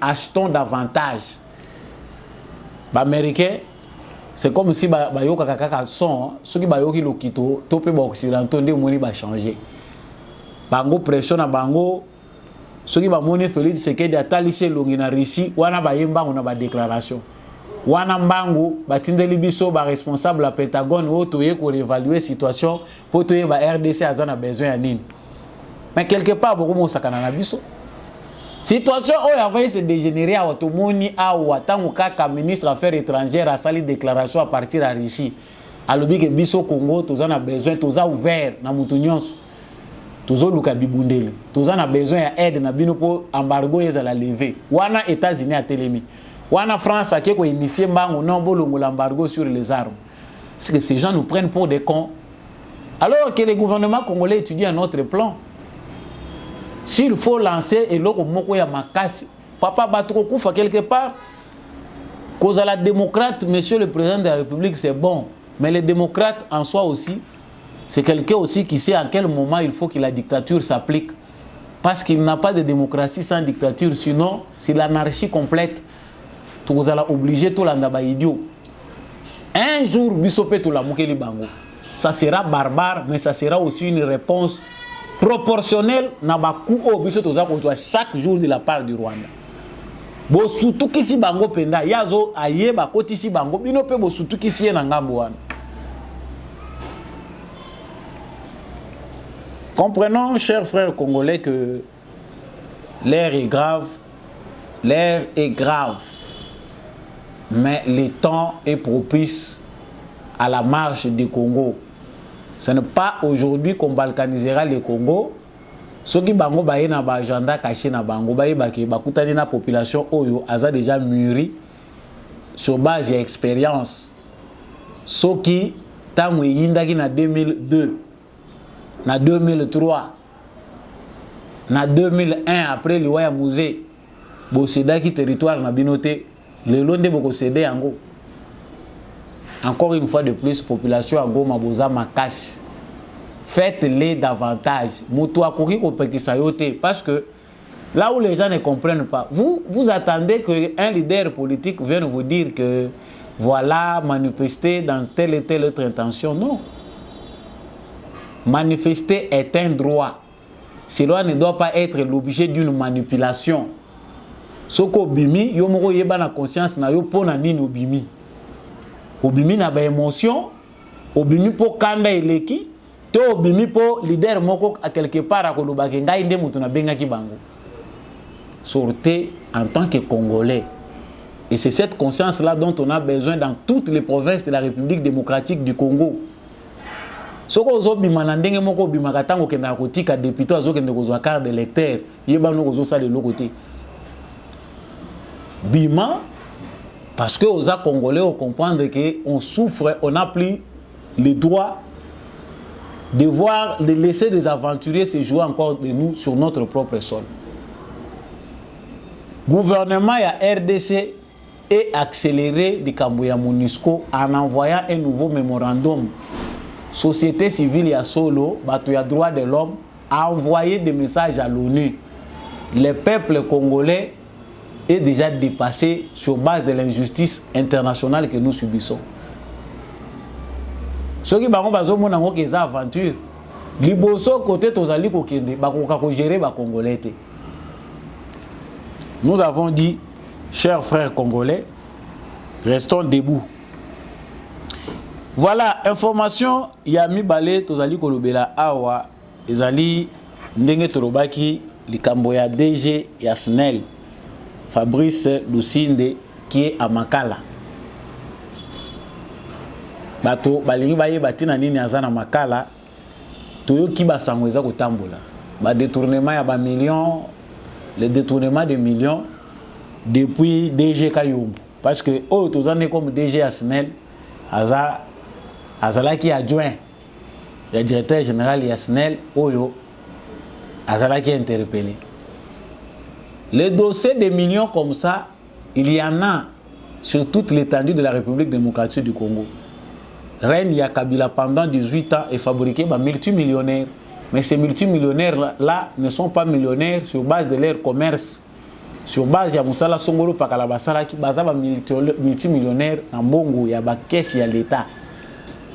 S3: achetons davantage. Les Américains, c'est comme si les sont, ceux qui ont le kito, les occidentaux ont changé. Bango pression na bango, ceux qui ont Félix Tshisekedi atalisi longi na Russie, wana bayemba on a ba déclaration. Wana mbangu batindeli biso ba responsable à Pentagone o toye ko évaluer situation pour toye ba RDC azana besoin ya nini. Mais quelque part beaucoup mo sakana na biso. Situation o ya va se dégénérer à otomoni a watangu kaka ministre affaires étrangères a sali déclaration à partir à Russie. Alobi ke biso Congo tozana besoin toza ouvert na mutu nyonso. Tozo luka bibundeli. Tozana besoin ya aide na bino pour embargo ezala lever. Wana États-Unis a telemi. Wana France a initié l'embargo sur les armes. C'est que ces gens nous prennent pour des cons. Alors que le gouvernement congolais étudie un autre plan. S'il faut lancer et l'autre moko ya makasi, papa batoko kufa quelque part. Cause à la démocrate, monsieur le président de la République, c'est bon. Mais les démocrates en soi aussi, c'est quelqu'un aussi qui sait à quel moment il faut que la dictature s'applique. Parce qu'il n'a pas de démocratie sans dictature, sinon c'est l'anarchie complète. Vous allez obliger tout le monde à idiot. Un jour, bisopé tout la moukeli bango. Ça sera barbare, mais ça sera aussi une réponse proportionnelle na bakou au bisoto chaque jour de la part du Rwanda. Bo surtout kisi bango penda yazo aye ba koti si bango bino pe bo surtout kisi na ngambo wana. Comprenons, chers frères congolais, que l'air est grave. L'air est grave. Mais le temps est propice à la marche du Congo. Ce n'est pas aujourd'hui qu'on balkanisera le Congo. Ceux qui bango baye na ba agenda caché na bango baye baki bakutani na population oyo aza déjà mûri sur base d'expérience. Ceux qui tango yindaki na 2002, na 2003, na 2001 après le Waya Musée, bosedaki territoire na binoté. Le long de beaucoup cédé en go. Encore une fois de plus, population en go maboza makash. Faites-les davantage. Moutoua kouri kopeki sayote. Parce que là où les gens ne comprennent pas, vous attendez qu'un leader politique vienne vous dire que voilà, manifester dans telle et telle autre intention. Non. Manifester est un droit. Cela ne doit pas être l'objet d'une manipulation. Soko bimi, yo moko yeba na conscience na yo pona nini obimi. Obimi na ba émotion, obimi po kanda eleki, to obimi po leader moko a quelque part a kolobake ngai nde mutu na benga ki bango. Sortez en tant que Congolais. Et c'est cette conscience-là dont on a besoin dans toutes les provinces de la République démocratique du Congo. Soko ozo bima na ndenge moko bima katango kenda kotika député azo kende kozwa carte d'électeur, yeba no kozo sala de l'autre côté. Bima, parce que aux Congolais, on comprend qu'on souffre, on n'a plus le droit de laisser des aventuriers se jouer encore de nous sur notre propre sol. Gouvernement et RDC est accéléré de Kamboya MONUSCO en envoyant un nouveau mémorandum. Société civile et solo, Batoya droit de l'homme, a envoyé des messages à l'ONU. Les peuples congolais est déjà dépassé sur base de l'injustice internationale que nous subissons. Ceux qui ont des aventures, liboso côté tozali kokende bakoka ko gérer ba congolais. Nous avons dit, chers frères congolais, restons debout. Voilà, information yami balé tozali kolobela awa ezali ndenge torobaki likambo ya DG ya SNEL. Fabrice Lusinde qui est à Makala. Bato balingi baye batina nini azana Makala. Toyo ki basangweza kotambola. Ba détournement ya ba millions, le détournement de millions depuis DG Kayumbu. Parce que oh tozane comme DG Asnel azalaki adjoint le directeur général Yasnel oyo azalaki interpellé. Les dossiers de millions comme ça, il y en a sur toute l'étendue de la République démocratique du Congo. Reine Yakabila pendant 18 ans est fabriqué par multimillionnaires. Mais ces multimillionnaires-là ne sont pas millionnaires sur base de leur commerce. Sur base de Moussala Songolo Pakalabasala qui basa multimillionnaires en Bongo, il y a la caisse, il y a l'État.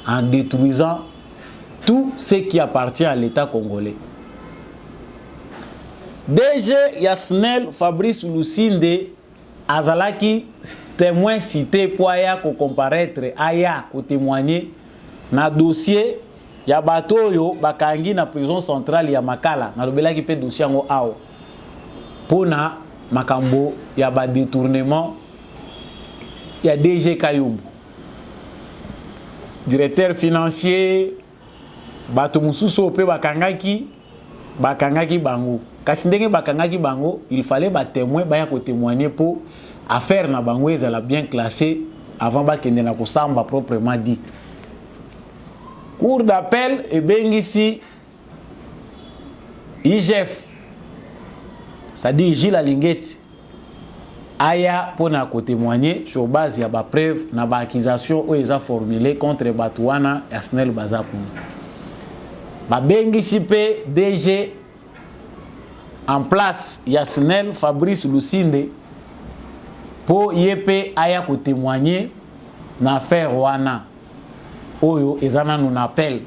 S3: En détruisant tout ce qui appartient à l'État congolais. DG Yasnel Fabrice Lusinde azalaki témoin cité pour aya ko comparaître aya ko témoigner na dossier ya bato yo bakangi na prison centrale ya Makala na lobelaki pe dossier ngo awo pona makambo ya ba détournement ya DG Kayumbu directeur financier bato mususu pe bakangaki bango. Kasi ndenge bakangaki bango, il fallait ba témoin baya ko témoigner pour affaire na bango ezala bien classée avant ba kende na ko samba proprement dit. Cour d'appel et bengisi IGF. C'est-à-dire Gilles Alingeti. aya pona ko témoigner sur base ya ba preuve na ba accusation o eza formulé contre Batouana ya SNEL Bazapu. Ba bengi sipe DG en place ya SNEL Fabrice Lusinde po yepe aya ko témoigner na affaire wana oyo ezana nous appel.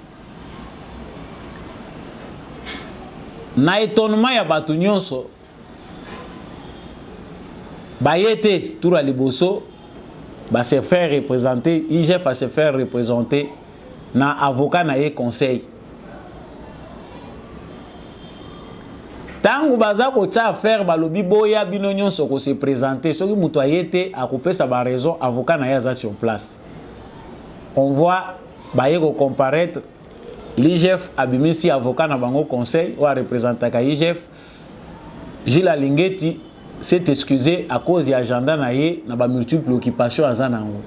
S3: Na étonnement ya batu nyonso bayete toura liboso ba se faire représenter IGF a se faire représenter na avocat na ye conseil tangu baza ko tsa affaire balobi boya bino nyonso ko se présenter soki muto ayete akopesa ba raison avocat na ye za sur place on voit baye ko comparaître l'IGF abimisi avocat na bango conseil ou a représenté ka IGF Gilles Alingeti s'est excusé à cause de l'agenda naïe na ba multiples occupations à Zanango.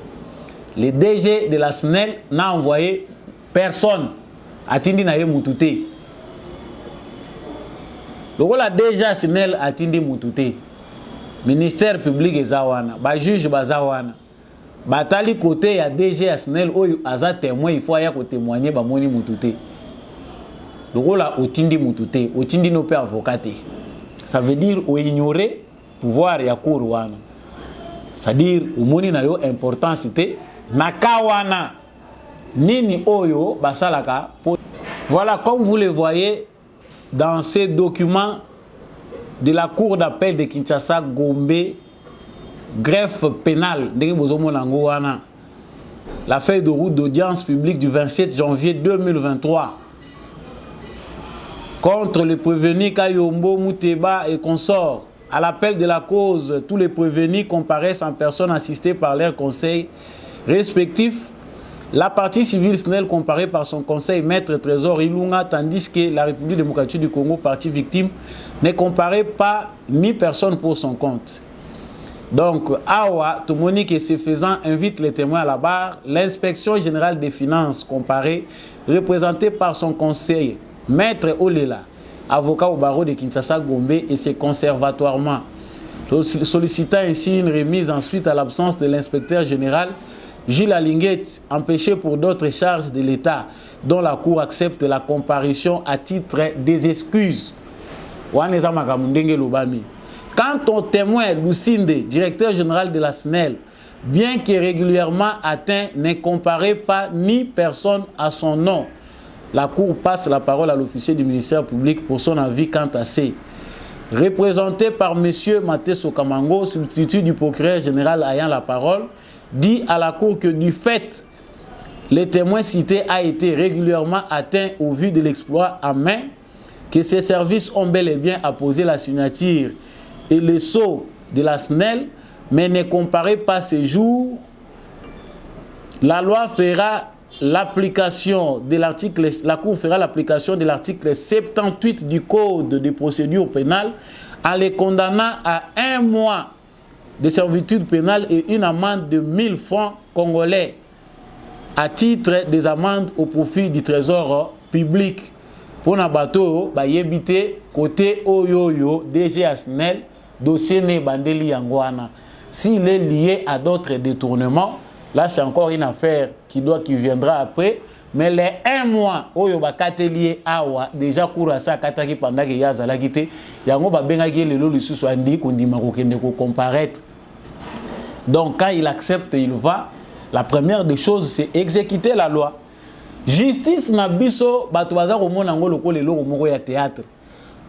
S3: Le DG de la SNEL n'a envoyé personne à Tindi naïe Moutouté. Donc la DG SNEL a Tindi Moutouté. Ministère public et Zawana, ba juge Bazawana. Batali côté ya DG SNEL oyo aza témoin il faut ya ko témoigner ba moni Moutouté. Donc là Otindi Moutouté, Otindi no pe avocaté. Ça veut dire ou ignorer pouvoir ya cour wana. C'est-à-dire umoni na yo importance té nakawana nini oyo basalaka. Voilà comme vous le voyez dans ces documents de la cour d'appel de Kinshasa Gombe greffe pénale ndenge bozomona ngo wana. La feuille de route d'audience publique du 27 janvier 2023 contre le prévenu Kayombo Mouteba et consorts. À l'appel de la cause, tous les prévenus comparaissent en personne assistée par leurs conseils respectifs. La partie civile SNEL comparée par son conseil maître Trésor Ilunga, tandis que la République démocratique du Congo, partie victime, ne comparait pas ni personne pour son compte. Donc, Awa, Toumonique et ses faisant invite les témoins à la barre. L'inspection générale des finances comparée, représentée par son conseil maître Olela, avocat au barreau de Kinshasa Gombe et ses conservatoirement, sollicitant ainsi une remise ensuite à l'absence de l'inspecteur général Gilles Alinguet, empêché pour d'autres charges de l'État, dont la Cour accepte la comparution à titre des excuses. Quant au témoin Lusinde, directeur général de la SNEL, bien que régulièrement atteint, ne comparait pas ni personne à son nom. La Cour passe la parole à l'officier du ministère public pour son avis quant à ces. Représenté par M. Maté Sokamango, substitut du procureur général ayant la parole, dit à la Cour que du fait, le témoin cité a été régulièrement atteint au vu de l'exploit en main, que ses services ont bel et bien apposé la signature et le sceau de la SNEL, mais ne comparez pas ces jours. La loi fera l'application de l'article, la Cour fera l'application de l'article 78 du Code de procédure pénale en les condamnant à 1 mois de servitude pénale et une amende de 1000 francs congolais à titre des amendes au profit du trésor public. Pour un bateau, bah yébité côté Oyoyo, DG SNEL, dossier né bandeli yangwana. S'il est lié à d'autres détournements, là c'est encore une affaire qui viendra après. Mais les 1 mois, Oyo ba katelié awa, déjà coura ça kataki pendant que yazala quitté, yango ba bengaki le lolu sous andi kondi makokende ko comparaître. Donc quand il accepte, il va. La première des choses, c'est exécuter la loi. Justice na biso bato baza komona ngo lokolo eloko moko ya théâtre.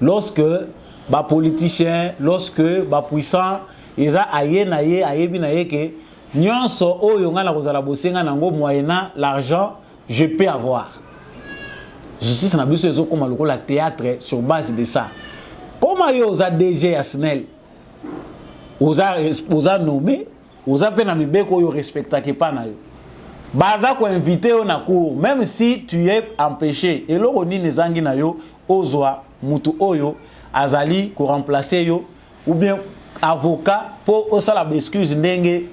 S3: Lorsque ba politicien, lorsque ba puissant, eza aye na ye ayebi na ye ke nyonso oyo nga na kozala bosenga nango moyennant l'argent je peux avoir. Justice na biso ezo koma lokolo théâtre sur base de ça. Comment yo oza DG ya SNEL? Oza nommé, oza pe na mibeko yo respectake pa na yo. Baza ko invité au na cour, même si tu es empêché, et l'on ni nezangi na yo, ozwa, mutu oyo, azali, ko remplacer yo, ou bien avocat, pour osala excuse ndenge,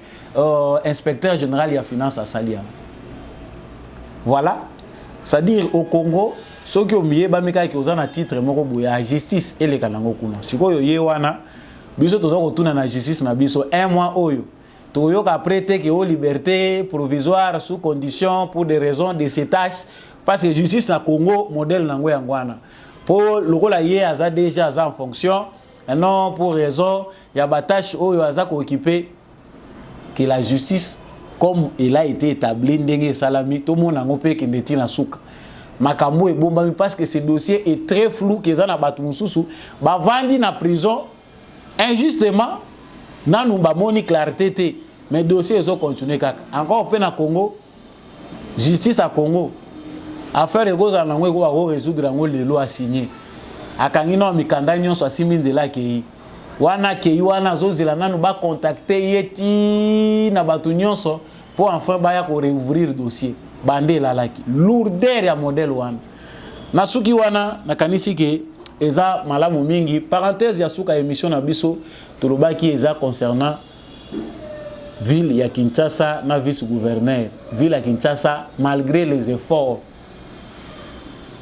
S3: inspecteur général ya finance à Salia. Voilà, c'est-à-dire au Congo, ceux qui ont mis bamika qui ont un titre moko boya justice et les kanango kuna. Siko yo ye wana, biso toza kotuna na justice na biso un mois oyo toyoka prêter que aux liberté provisoire sous condition pour des raisons de ces tâches parce que justice na Congo modèle nango yangwana pour lokola ye aza déjà aza en fonction et non pour raison ya batache oyo aza ko occuper que la justice comme il a été établi ndenge salami tout monde nango pe kendeti na suka makambo e bomba parce que ce dossier est très flou que za na batu mususu ba vandi na prison injustement nanu ba moni clarté te mais dossier ezo continuer kaka encore pe na Congo justice à Congo affaire egoza nango eko ba résoudre nango lelo a signer akangi no mikanda nyonso asiminzela ke wana ke wana zozela nanu ba contacter yeti na batu nyonso pour enfin ba ya ko réouvrir dossier bande la laki lourdeur ya modèle wana nasuki wana nakanisi ke eza malamu mingi parenthèse ya suka émission na biso tolobaki eza concernant ville ya Kinshasa na vice gouverneur ville ya Kinshasa malgré les efforts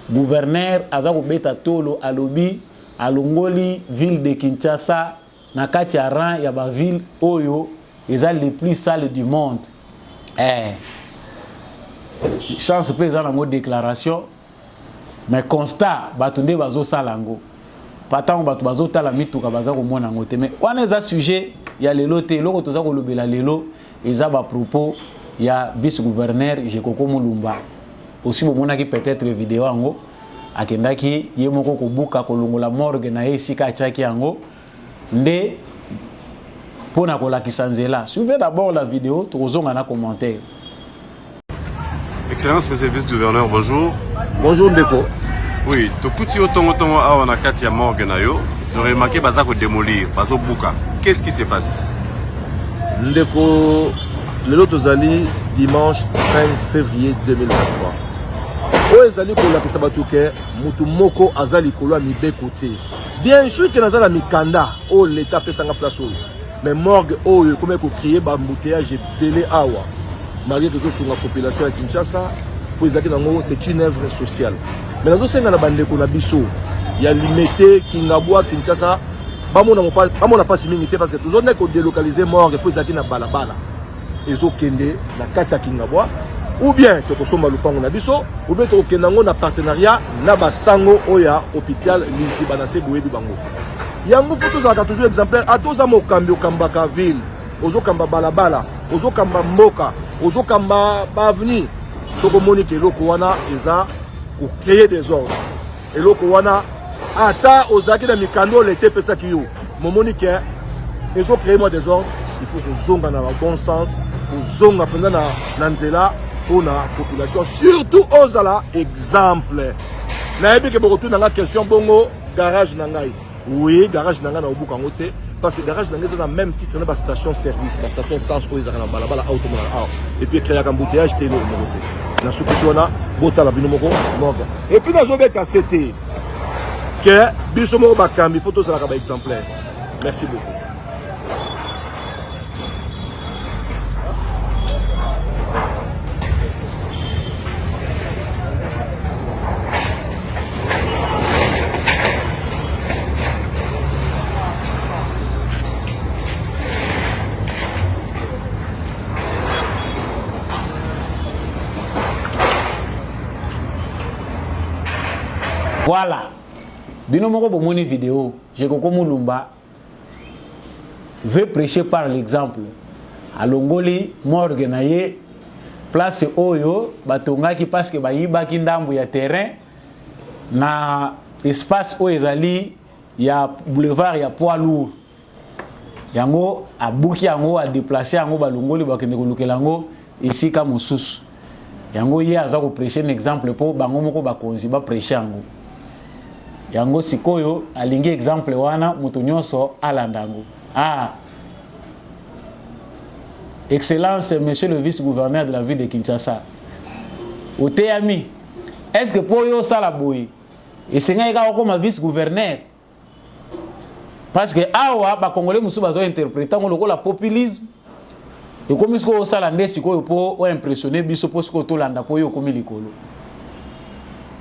S3: gouverneur aza ko beta tolo alobi alongoli ville de Kinshasa na kati ya rang ya ba ville oyo eza les plus sales du monde chance pe eza nango déclaration mais constat bato nde bazo salango patango bato bazo tala mituka baza ko mona ngote mais wana eza sujet ya lelo te loko toza ko lobela lelo eza ba propos ya vice gouverneur Jekoko Mulumba aussi bomonaki peut-être vidéo yango akendaki ye moko ko buka ko longola morgue na esika achaki yango nde pona ko lakisa nzela suivez d'abord la vidéo tozonga na commentaire.
S6: Excellence, monsieur le vice-gouverneur, bonjour.
S5: Bonjour Ndeko.
S6: Oui, Tokuti Otongo Tongo Awana Katia Morgue Nayo, j'aurais remarqué Bazako démolir, Bazo Bouka. Qu'est-ce qui se passe?
S5: Ndeko, le Lotozali, dimanche 5 février 2023. Oezali Kola Kisabatuke, Mutumoko Azali Kola Mibe Côté. Bien sûr que Nazala Mikanda, oh l'État fait sa place. Mais Morgue, oh, comme il faut crier, Bambouteage et Belé Awa. Malgré que sur la population à Kinshasa, c'est une œuvre sociale. Mais dans ce cas, il y a limité Kingaboua, Kinshasa. On n'a pas si limité parce que tout le monde est délocalisé mort et puis ça na balabala. Et zo kende na katia Kingaboua ou bien que sommes à Lupango na biso ou bien que kenango na partenariat na basango oya hôpital Lisi Banase Boué du Bango. Yango pour tous toujours exemplaire à tous amo kambi okambaka ville, ozo kamba balabala, ozo kamba mboka. Ozo kamba bavni soko monique loko wana eza pour créer des ordres et loko wana ata ozaki na mikando l'été pesa kiyo momonique ezo créer moi des ordres il faut que zonga na bon sens pour zonga pendant na nzela pour la population surtout ozala exemple na yebi ke bokotu na question bongo garage na ngai oui garage na ngai na obuka ngote parce que le garage n'a pas le même titre dans la station service, la station essence où ils ont la balabala et puis créer un embouteillage télé au dans ce que on a bota la binomoko et puis dans le cas c'était que bisomo bakambi photo ça la exemplaire. Merci beaucoup.
S3: Voilà. Binomoko bomoni vidéo, Jekoko Mulumba veut prêcher par l'exemple. Alongoli morgue na ye place oyo batongaki parce que bayibaki ndambu ya terrain na espace oyo ezali ya boulevard ya poids lourd. Yango abuki yango a déplacer yango balongoli bakende kolukela yango ici ka mosusu. Yango ye aza ko prêcher un exemple pour bango moko bakonzi ba prêcher yango. Yango sikoyo alingi exemple wana mutu nyonso alandango. Excellence, monsieur le vice-gouverneur de la ville de Kinshasa. Oteami, est-ce que pour yo salaboui et c'est nga comme vice-gouverneur? Parce que awa ba congolais musu bazo interpréter ngolo la populisme. Et comme ce ko salande sikoyo po impressionner biso po siko to landa po yo komi likolo.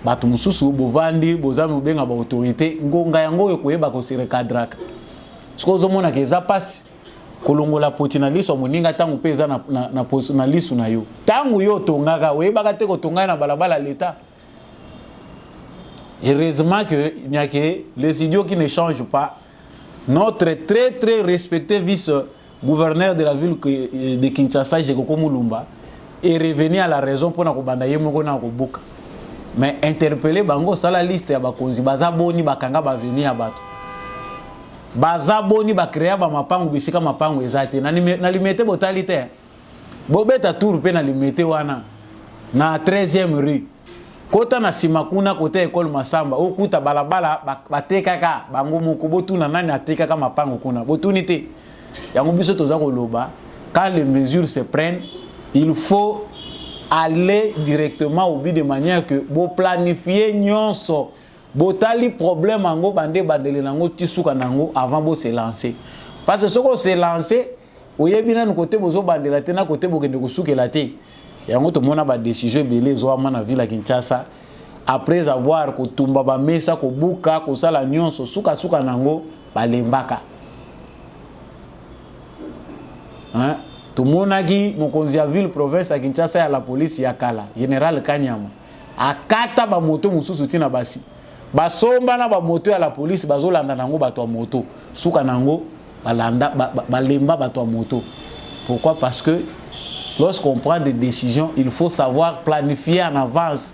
S3: Batu mususu bovandi bozami benga ba autorité ngonga yango yo koyeba ko se recadraka. Ce que vous avez ça passe. Kolongola potinaliste moninga tangu peza na potinaliste na yo. Tangu yo tongaka we bakate ko tonga na balabala l'état. Heureusement que il n'y a que les idiots qui ne changent pas. Notre très respecté vice-gouverneur de la ville de Kinshasa, Jekoko Mulumba, est revenu à la raison pour ko banda yemoko na ko buka. Mais interpeller bango ça la liste ya bakonzi bazaboni bakanga ba venir abato. Bazaboni ba créer ba mapangu bisika mapangu ezate na limite botalité. Bobeta tour pe na limite wana na 13e rue. Kota na simakuna côté école Masamba okuta balabala batekaka bango moko botuna nani atekaka mapangu kuna botunité. Yango biso toza ko loba quand les mesures se prennent, il faut aller directement au but de manière que bo planifier nyonso botali problème ango bande bandele nango tisuka nango avant bo se lancer parce que ce qu'on se lancer oyebina na côté bozo bandela tena côté bokende kusukela te yango to mona ba décision belé zo amana ville Kinshasa après avoir ko tumba ba mesa ko buka ko sala nyonso suka nango balembaka hein tout monaki mokonzi ya ville province ya Kinshasa ya la police ya kala général Kanyama akata ba moto mususu tina basi basomba na ba moto ya la police bazolanda nango bato moto suka nango balanda balemba bato moto. Pourquoi? Parce que lorsqu'on prend des décisions, il faut savoir planifier en avance.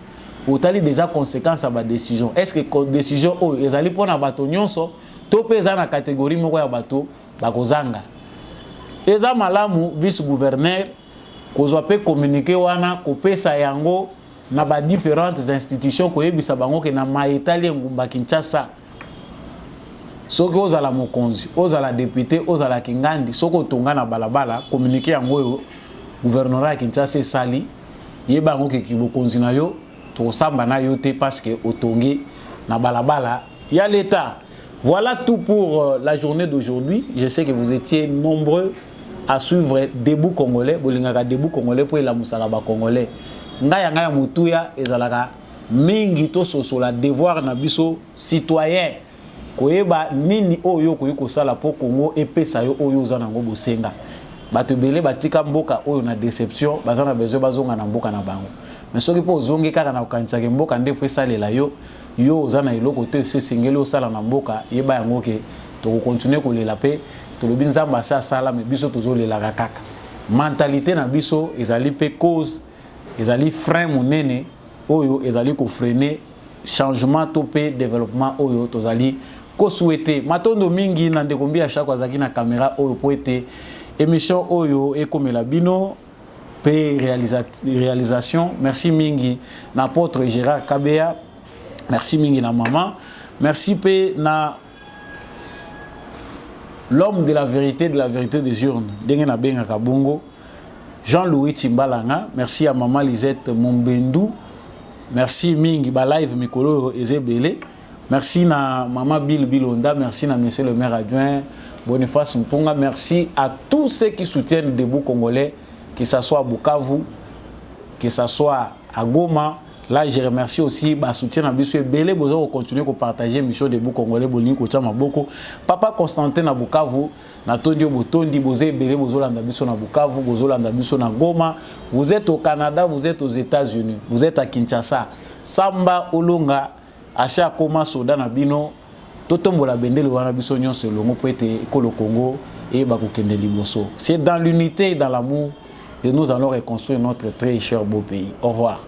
S3: Otali déjà conséquences à ma décision. Est-ce que décision oh ezali pona bato nyonso to pesa na catégorie moko ya bato bakozanga. Eza malamu vice-gouverneur kozwa pe communiquer wana ko pesa yango na ba différentes institutions ko yebisa bango ke na maetali ngumba Kinshasa. Soko ozala mokonzi, ozala député, ozala kingandi, soko tonga na balabala communiquer yango yo gouvernorat ya Kinshasa sali yeba ngo ke kibokonzi na yo to samba na yo te parce que otongi na balabala ya l'état. Voilà tout pour la journée d'aujourd'hui. Je sais que vous étiez nombreux à suivre Debout Congolais, bolingaka Debout Congolais pour la musala ba congolais. Ngaya mutuya ezalaka mingi to sosola devoir na biso citoyen koyeba nini oyo koyiko sala po Congo epesa yo oyo za nango bosenga bato belé batika mboka oyo na déception bazana besoin bazonga na mboka na bango mais soki po zongi kaka na kanisa ke mboka ndefu esalela yo za na iloko te se singeli osala na mboka yeba yango ke to continuer ko lela pe to lobi nzamba sa sala mais biso tozolela kaka mentalité na biso ezali pe cause ezali frein monene oyo ezali ko freiner changement topé développement oyo tozali ko souhaiter matondo mingi na ndekombi à chaque azaki na caméra oyo po ete émission oyo ekomela bino pe réalisation. Merci mingi na apôtre Gérard Kabea, merci mingi na maman, merci pe na l'homme de la vérité des urnes ndenge na benga kabongo Jean-Louis Timbalanga, merci à maman Lisette Mombendou, merci mingi ba live mikolo ezebele, merci na maman Bill Bilonda, merci na monsieur le maire adjoint Boniface Mpunga, merci à tous ceux qui soutiennent Debout Congolais, que ce soit à Bukavu, que ce soit à Goma. Là, je remercie aussi le soutien à Bissou et Belé. Vous allez continuer à partager l'émission Debout Congolais, Papa Constantin à Bukavu, Natondio Botondi, vous êtes Belé, vous êtes à Bissou na Bukavu, vous êtes à Bissou na Goma, vous êtes au Canada, vous êtes aux États-Unis, vous êtes à Kinshasa, Samba, Olonga, Asia Koma, Soda Nabino. Totombola bendele wana biso nyonso longo po ete ekolo Congo et bakokende liboso. C'est dans l'unité et dans l'amour que nous allons reconstruire notre très cher beau pays. Au revoir.